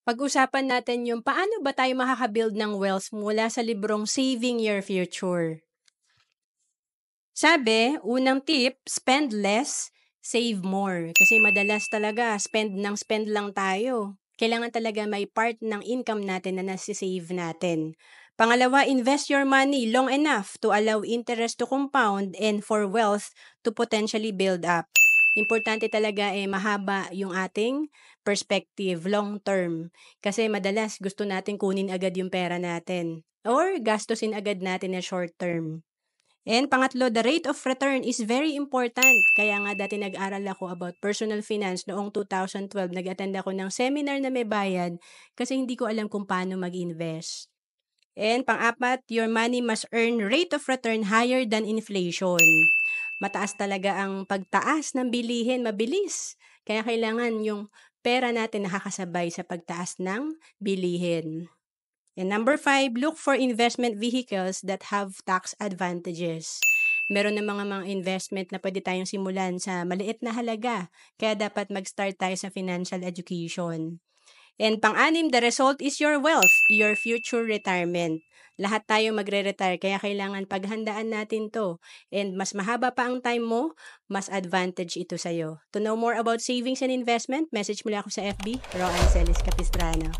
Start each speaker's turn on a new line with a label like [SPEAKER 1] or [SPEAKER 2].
[SPEAKER 1] Pag-usapan natin yung paano ba tayo makaka-build ng wealth mula sa librong Saving Your Future. Sabi, unang tip, spend less, save more. Kasi madalas talaga, spend lang tayo. Kailangan talaga may part ng income natin na nasisave natin. Pangalawa, invest your money long enough to allow interest to compound and for wealth to potentially build up. Importante talaga mahaba yung ating perspective, long term. Kasi madalas gusto natin kunin agad yung pera natin or gastusin agad natin na short term. And pangatlo, the rate of return is very important. Kaya nga dati nag-aral ako about personal finance noong 2012. Nag-attend ako ng seminar na may bayad kasi hindi ko alam kung paano mag-invest. And pang-apat, your money must earn rate of return higher than inflation. Mataas talaga ang pagtaas ng bilihin, mabilis. Kaya kailangan yung pera natin nakakasabay sa pagtaas ng bilihin. And number 5, look for investment vehicles that have tax advantages. Meron ng mga investment na pwede tayong simulan sa maliit na halaga. Kaya dapat mag-start tayo sa financial education. And pang-anim, the result is your wealth, your future retirement. Lahat tayo magre-retire, kaya kailangan paghandaan natin to. And mas mahaba pa ang time mo, mas advantage ito sa'yo. To know more about savings and investment, message mo lang ako sa FB, Ro Ancelis Capistrano.